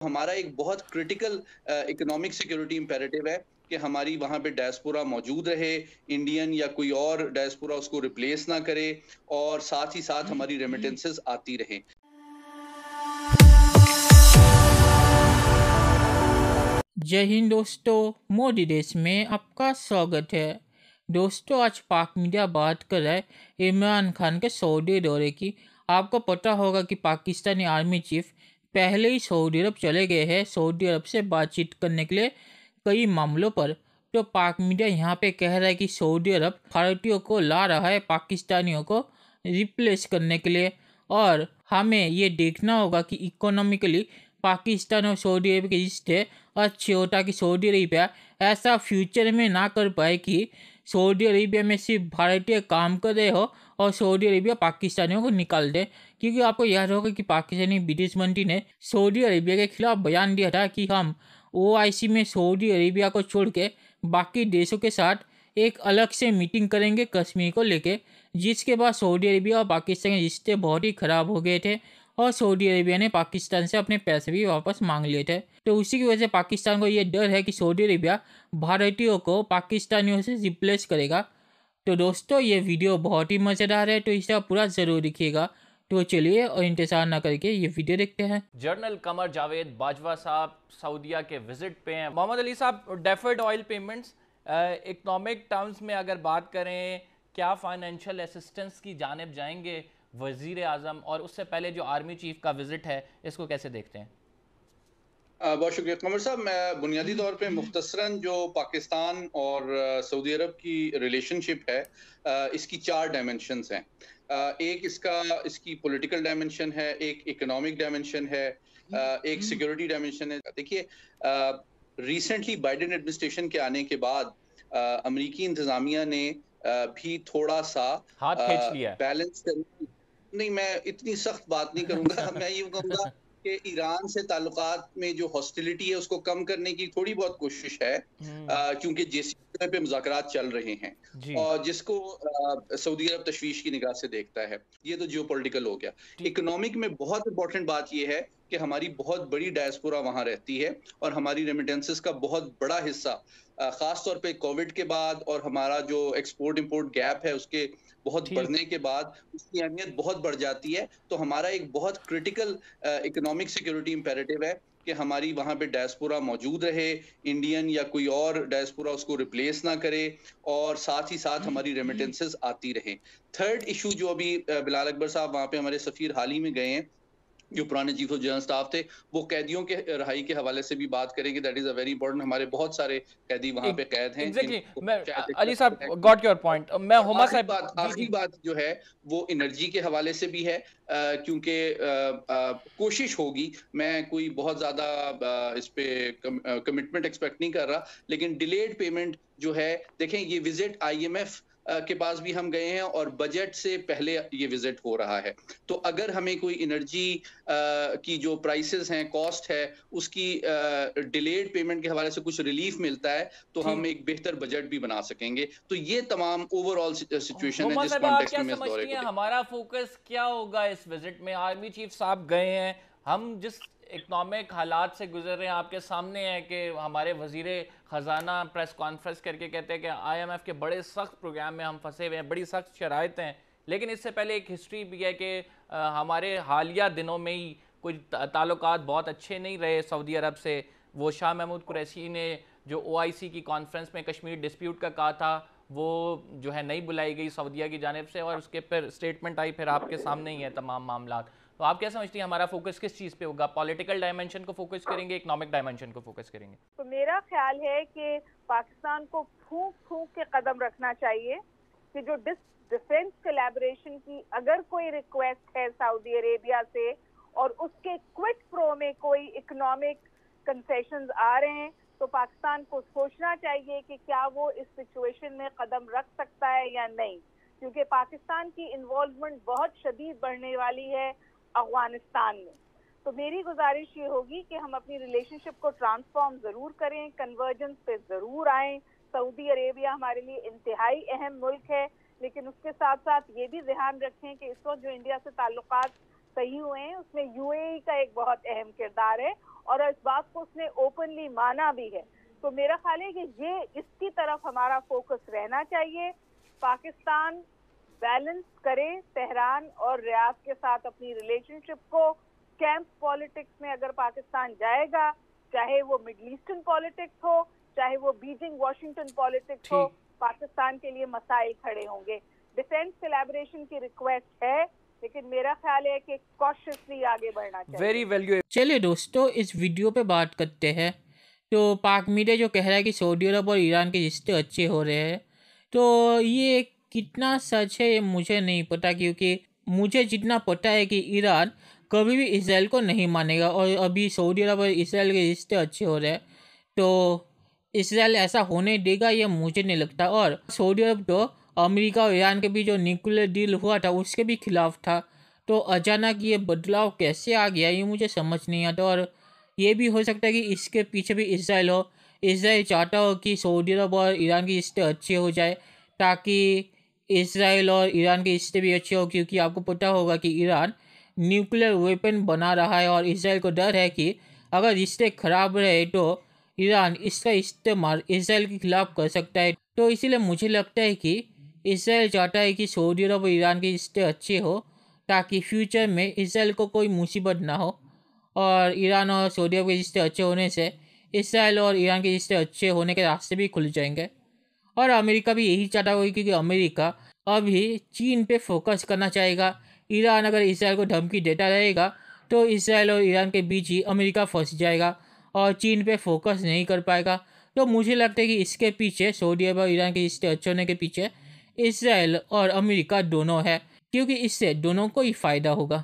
हमारा एक बहुत क्रिटिकल इकोनॉमिक सिक्योरिटी इम्पेरेटिव है कि हमारी वहाँ पे डायस्पोरा मौजूद रहे, इंडियन या कोई और डायस्पोरा उसको रिप्लेस ना करे और साथ ही साथ हमारी रेमिटेंसेस आती रहें। जय हिंद दोस्तों, मोदी देश में आपका स्वागत है। दोस्तों, आज पाक मीडिया बात कर रहा है इमरान खान के सऊदी दौरे की। आपको पता होगा कि पाकिस्तानी आर्मी चीफ पहले ही सऊदी अरब चले गए हैं सऊदी अरब से बातचीत करने के लिए कई मामलों पर। तो पाक मीडिया यहाँ पे कह रहा है कि सऊदी अरब भारतीयों को ला रहा है पाकिस्तानियों को रिप्लेस करने के लिए, और हमें ये देखना होगा कि इकोनॉमिकली पाकिस्तान और सऊदी अरब के रिश्ते अच्छे हो, ताकि सऊदी अरेबिया ऐसा फ्यूचर में ना कर पाए कि सऊदी अरेबिया में सिर्फ भारतीय काम कर रहे हो और सऊदी अरेबिया पाकिस्तानियों को निकाल दे। क्योंकि आपको याद होगा कि पाकिस्तानी विदेश मंत्री ने सऊदी अरेबिया के खिलाफ बयान दिया था कि हम ओआईसी में सऊदी अरेबिया को छोड़ के बाकी देशों के साथ एक अलग से मीटिंग करेंगे कश्मीर को लेके, जिसके बाद सऊदी अरेबिया और पाकिस्तान के रिश्ते बहुत ही ख़राब हो गए थे और सऊदी अरेबिया ने पाकिस्तान से अपने पैसे भी वापस मांग लिए थे। तो उसी की वजह से पाकिस्तान को ये डर है कि सऊदी अरेबिया भारतीयों को पाकिस्तानियों से रिप्लेस करेगा। तो दोस्तों, ये वीडियो बहुत ही मज़ेदार है, तो इसे आप पूरा ज़रूर देखिएगा। तो चलिए और इंतज़ार ना करके ये वीडियो देखते हैं। जनरल कमर जावेद बाजवा साहब सऊदीया के विजिट पे हैं। मोहम्मद अली साहब, deferred oil payments economic terms में अगर बात करें, क्या फाइनेंशियल असिस्टेंस की जानिब जाएंगे वजीर आज़म, और उससे पहले जो आर्मी चीफ का विजिट है इसको कैसे देखते हैं? बहुत शुक्रिया कमर साहब। मैं बुनियादी तौर पे मुख्तसरन जो पाकिस्तान और सऊदी अरब की रिलेशनशिप है, इसकी 4 डायमेंशंस हैं। एक इसकी पॉलिटिकल डायमेंशन है, एक इकोनॉमिक डायमेंशन है, एक सिक्योरिटी डायमेंशन है। देखिए, रिसेंटली बाइडेन एडमिनिस्ट्रेशन के आने के बाद अमेरिकी इंतजामिया ने भी थोड़ा सा हाथ खींच लिया है। बैलेंस नहीं, मैं इतनी सख्त बात नहीं करूंगा। मैं यूं कहूंगा कि ईरान से ताल्लुकात में जो हॉस्टिलिटी है उसको कम करने की थोड़ी बहुत कोशिश है, क्योंकि JCPOA पे मुज़ाकरात चल रहे हैं जी और जिसको सऊदी अरब तशवीश की निगाह से देखता है। ये तो जियोपॉलिटिकल हो गया। इकोनॉमिक में बहुत इंपॉर्टेंट बात ये है कि हमारी बहुत बड़ी डायस्पोरा वहां रहती है और हमारी रेमिटेंसेस का बहुत बड़ा हिस्सा, खास तौर पे कोविड के बाद और हमारा जो एक्सपोर्ट इंपोर्ट गैप है उसके बहुत ठीक। बढ़ने के बाद उसकी अहमियत बहुत बढ़ जाती है। तो हमारा एक बहुत क्रिटिकल इकोनॉमिक सिक्योरिटी इम्पेरेटिव है कि हमारी वहाँ पे डायस्पोरा मौजूद रहे, इंडियन या कोई और डायस्पोरा उसको रिप्लेस ना करे और साथ ही साथ हमारी रेमिटेंसेस आती रहें। थर्ड इशू जो अभी बिलाल अकबर साहब वहाँ पे हमारे सफीर हाल ही में गए हैं, जो पुराने चीफ ऑफ जनरल स्टाफ थे, वो कैदियों के रहाई के हवाले से भी बात करेंगे। That is a very important. हमारे बहुत सारे कैदी वहां पे कैद हैं एग्जैक्टली। जिनको मैं शायद अली साहब गॉट योर पॉइंट। मैं और हुमा साहब। जी आखिरी जी। बात जो है वो एनर्जी के हवाले से भी है, क्योंकि कोशिश होगी, मैं कोई बहुत ज्यादा इस पे कमिटमेंट एक्सपेक्ट नहीं कर रहा, लेकिन डिलेड पेमेंट जो है, देखें ये विजिट IMF के पास भी हम गए हैं और बजट से पहले ये विजिट हो रहा है। तो अगर हमें कोई एनर्जी की जो प्राइसेस हैं, कॉस्ट है, उसकी डिलेड पेमेंट के हवाले से कुछ रिलीफ मिलता है तो हम ठीक। एक बेहतर बजट भी बना सकेंगे। तो ये तमाम ओवरऑल सिचुएशन है हुमा जिस साहब, आप कॉन्टेक्स्ट क्या में मैं इस दौरे समझती को हैं देखता हमारा फोकस क्या होगा इस विजिट में? आर्मी चीफ साहब गए हैं, हम जिस इकोनॉमिक हालात से गुजर रहे हैं आपके सामने है कि हमारे वजीर ख़जाना प्रेस कॉन्फ्रेंस करके कहते हैं कि IMF के बड़े सख्त प्रोग्राम में हम फंसे हुए हैं, बड़ी सख्त शराइत हैं। लेकिन इससे पहले एक हिस्ट्री भी है कि हमारे हालिया दिनों में ही कुछ ताल्लुकात बहुत अच्छे नहीं रहे सऊदी अरब से। वो शाह महमूद कुरैशी ने जो OIC की कॉन्फ्रेंस में कश्मीर डिस्प्यूट का कहा था, वो जो है नहीं बुलाई गई सऊदीया की जानिब से, और उसके फिर स्टेटमेंट आई, फिर आपके सामने ही है तमाम मामला। तो आप क्या समझती हैं हमारा फोकस किस चीज़ पे होगा? पॉलिटिकल डायमेंशन को फोकस करेंगे, इकोनॉमिक डायमेंशन को फोकस करेंगे? तो मेरा ख्याल है कि पाकिस्तान को फूंक फूंक के कदम रखना चाहिए कि जो डिफेंस कोलैबोरेशन की अगर कोई रिक्वेस्ट है सऊदी अरेबिया से और उसके क्विट प्रो में कोई इकोनॉमिक कंसेशंस आ रहे हैं, तो पाकिस्तान को सोचना चाहिए कि क्या वो इस सिचुएशन में कदम रख सकता है या नहीं, क्योंकि पाकिस्तान की इन्वॉल्वमेंट बहुत शदीद बढ़ने वाली है अफगानिस्तान में। तो मेरी गुजारिश ये होगी कि हम अपनी रिलेशनशिप को ट्रांसफॉर्म ज़रूर करें, कन्वर्जेंस पे ज़रूर आएँ। सऊदी अरेबिया हमारे लिए इंतहाई अहम मुल्क है, लेकिन उसके साथ साथ ये भी ध्यान रखें कि इस वक्त जो इंडिया से ताल्लुकात सही हुए हैं, उसमें यूएई का एक बहुत अहम किरदार है और इस बात को उसने ओपनली माना भी है। तो मेरा ख्याल है कि ये इसकी तरफ हमारा फोकस रहना चाहिए। पाकिस्तान बैलेंस करे तेहरान और रियाद के साथ अपनी रिलेशनशिप को। कैंप पॉलिटिक्स में अगर पाकिस्तान जाएगा, चाहे वो मिडल ईस्टर्न पॉलिटिक्स हो, चाहे वो बीजिंग वाशिंगटन पॉलिटिक्स हो, पाकिस्तान के लिए मसाइल खड़े होंगे। डिफेंस कोलैबोरेशन की रिक्वेस्ट है, लेकिन मेरा ख्याल है कि कॉशियसली आगे बढ़ना चाहिए। Very valuable. चलिए दोस्तों, इस वीडियो पे बात करते हैं। तो पाक मीडिया जो कह रहा है कि सऊदी अरब और ईरान के रिश्ते अच्छे हो रहे हैं, तो ये कितना सच है ये मुझे नहीं पता, क्योंकि मुझे जितना पता है कि ईरान कभी भी इसराइल को नहीं मानेगा और अभी सऊदी अरब और इसराइल के रिश्ते अच्छे हो रहे हैं, तो इसराइल ऐसा होने देगा ये मुझे नहीं लगता। और सऊदी अरब तो अमेरिका और ईरान के बीच जो न्यूक्लियर डील हुआ था उसके भी खिलाफ था, तो अचानक ये बदलाव कैसे आ गया ये मुझे समझ नहीं आता। और ये भी हो सकता है कि इसके पीछे भी इसराइल हो। इसराइल चाहता हो कि सऊदी अरब और ईरान के रिश्ते अच्छे हो जाए, ताकि इसराइल और ईरान के रिश्ते भी अच्छे हो, क्योंकि आपको पता होगा कि ईरान न्यूक्लियर वेपन बना रहा है और इसराइल को डर है कि अगर रिश्ते खराब रहे तो ईरान इसका इस्तेमाल इसराइल के खिलाफ कर सकता है। तो इसीलिए मुझे लगता है कि इसराइल चाहता है कि सऊदी अरब और ईरान के रिश्ते अच्छे हो, ताकि फ्यूचर में इसराइल को कोई मुसीबत ना हो। और ईरान और सऊदी अरब के रिश्ते अच्छे होने से इसराइल और ईरान के रिश्ते अच्छे होने के रास्ते भी खुल जाएंगे। और अमेरिका भी यही चाहता होगा, क्योंकि अमेरिका अभी चीन पे फोकस करना चाहेगा। ईरान अगर इसराइल को धमकी देता रहेगा तो इसराइल और ईरान के बीच ही अमेरिका फंस जाएगा और चीन पे फोकस नहीं कर पाएगा। तो मुझे लगता है कि इसके पीछे सऊदी अरब और ईरान के रिश्ते अच्छे होने के पीछे इसराइल और अमेरिका दोनों है, क्योंकि इससे दोनों को ही फ़ायदा होगा।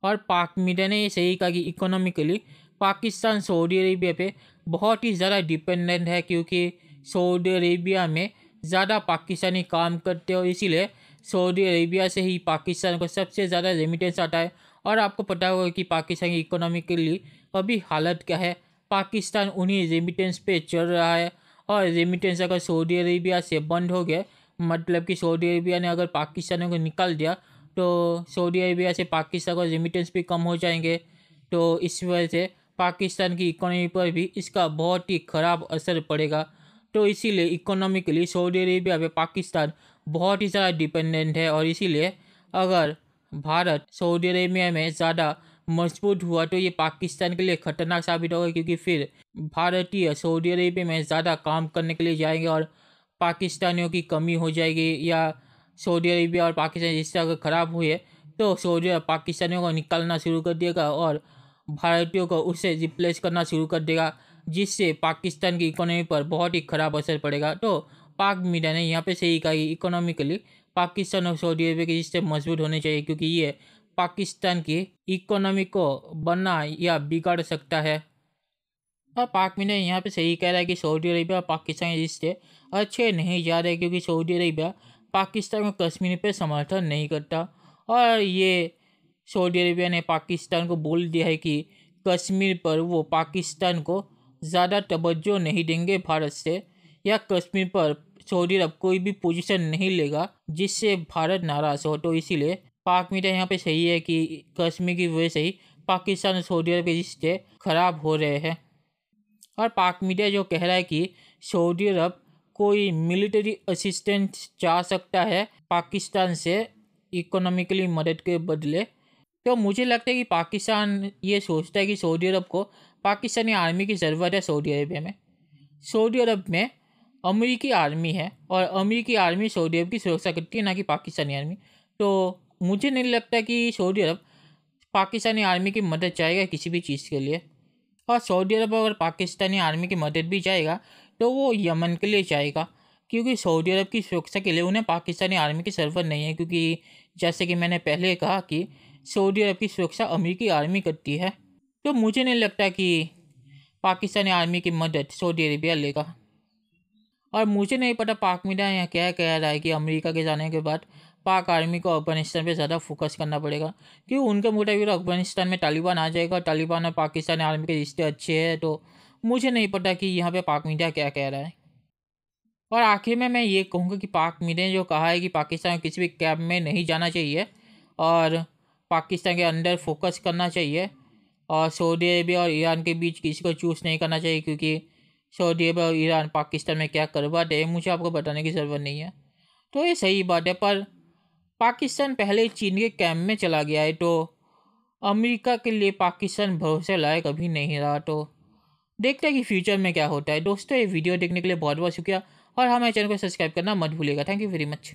और पाक मीडिया ने ये सही कहा कि इकोनॉमिकली पाकिस्तान सऊदी अरेबिया पे बहुत ही ज़्यादा डिपेंडेंट है, क्योंकि सऊदी अरेबिया में ज़्यादा पाकिस्तानी काम करते हैं और इसीलिए सऊदी अरेबिया से ही पाकिस्तान को सबसे ज़्यादा रेमिटेंस आता है। और आपको पता होगा कि पाकिस्तान की इकोनॉमिकली अभी हालत क्या है। पाकिस्तान उन्हीं रेमिटेंस पे चल रहा है, और रेमिटेंस अगर सऊदी अरेबिया से बंद हो गया, मतलब कि सऊदी अरेबिया ने अगर पाकिस्तान को निकाल दिया, तो सऊदी अरेबिया से पाकिस्तान को रेमिटेंस भी कम हो जाएंगे। तो इस वजह से पाकिस्तान की इकोनॉमी पर भी इसका बहुत ही ख़राब असर पड़ेगा। तो इसीलिए इकोनॉमिकली सऊदी अरेबिया पे पाकिस्तान बहुत ही ज़्यादा डिपेंडेंट है, और इसीलिए अगर भारत सऊदी अरेबिया में ज़्यादा मजबूत हुआ तो ये पाकिस्तान के लिए खतरनाक साबित होगा, क्योंकि फिर भारतीय सऊदी अरेबिया में ज़्यादा काम करने के लिए जाएंगे और पाकिस्तानियों की कमी हो जाएगी। या सऊदी अरेबिया और पाकिस्तान रिश्ते अगर ख़राब हुए तो सऊदी अरब पाकिस्तानियों को निकालना शुरू कर देगा और भारतीयों को उससे रिप्लेस करना शुरू कर देगा, जिससे पाकिस्तान की इकोनॉमी पर बहुत ही ख़राब असर पड़ेगा। तो पाक मीडिया ने यहाँ पे सही कहा कि इकोनॉमिकली पाकिस्तान और सऊदी अरेबिया के रिश्ते मजबूत होने चाहिए, क्योंकि ये पाकिस्तान की इकोनॉमी को बना या बिगाड़ सकता है। और पाक मीडिया यहाँ पे सही कह रहा है कि सऊदी अरेबिया और पाकिस्तान के रिश्ते अच्छे नहीं जा रहे, क्योंकि सऊदी अरेबिया पाकिस्तान को कश्मीर पे समर्थन नहीं करता। और ये सऊदी अरेबिया ने पाकिस्तान को बोल दिया है कि कश्मीर पर वो पाकिस्तान को ज़्यादा तवज्जो नहीं देंगे भारत से, या कश्मीर पर सऊदी अरब कोई भी पोजीशन नहीं लेगा जिससे भारत नाराज़ हो। तो इसीलिए पाक मीडिया यहाँ पे सही है कि कश्मीर की वजह से ही पाकिस्तान और सऊदी अरब के रिश्ते ख़राब हो रहे हैं। और पाक मीडिया जो कह रहा है कि सऊदी अरब कोई मिलिट्री असिस्टेंस चाह सकता है पाकिस्तान से इकोनॉमिकली मदद के बदले, तो मुझे लगता है कि पाकिस्तान ये सोचता है कि सऊदी अरब को पाकिस्तानी आर्मी की ज़रूरत है। सऊदी अरेबिया में, सऊदी अरब में अमेरिकी आर्मी है और अमेरिकी आर्मी सऊदी अरब की सुरक्षा करती है, ना कि पाकिस्तानी आर्मी। तो मुझे नहीं लगता कि सऊदी अरब पाकिस्तानी आर्मी की मदद चाहेगा किसी भी चीज़ के लिए। और सऊदी अरब अगर पाकिस्तानी आर्मी की मदद भी चाहेगा तो वो यमन के लिए चाहेगा, क्योंकि सऊदी अरब की सुरक्षा के लिए उन्हें पाकिस्तानी आर्मी की ज़रूरत नहीं है, क्योंकि जैसे कि मैंने पहले कहा कि सऊदी अरब की सुरक्षा अमेरिकी आर्मी करती है। तो मुझे नहीं लगता कि पाकिस्तानी आर्मी की मदद सऊदी अरेबिया लेगा। और मुझे नहीं पता पाक मीडिया यहाँ क्या कह रहा है कि अमेरिका के जाने के बाद पाक आर्मी को अफगानिस्तान पे ज़्यादा फोकस करना पड़ेगा, क्योंकि उनके मुताबिक अफगानिस्तान में तालिबान आ जाएगा और तालिबान और पाकिस्तानी आर्मी के रिश्ते अच्छे हैं। तो मुझे नहीं पता कि यहाँ पे पाक मीडिया क्या कह रहा है। और आखिर में मैं ये कहूँगा कि पाक मीडिया ने जो कहा है कि पाकिस्तान को किसी भी कैंप में नहीं जाना चाहिए और पाकिस्तान के अंदर फोकस करना चाहिए और सऊदी अरेबिया और ईरान के बीच किसी को चूज़ नहीं करना चाहिए, क्योंकि सऊदी अरेबिया और ईरान पाकिस्तान में क्या करवाते हैं मुझे आपको बताने की ज़रूरत नहीं है। तो ये सही बात है, पर पाकिस्तान पहले ही चीन के कैम्प में चला गया है, तो अमेरिका के लिए पाकिस्तान भरोसे लायक अभी नहीं रहा। तो देखते हैं कि फ्यूचर में क्या होता है। दोस्तों, ये वीडियो देखने के लिए बहुत बहुत शुक्रिया और हमारे चैनल को सब्सक्राइब करना मत भूलिएगा। Thank you very much.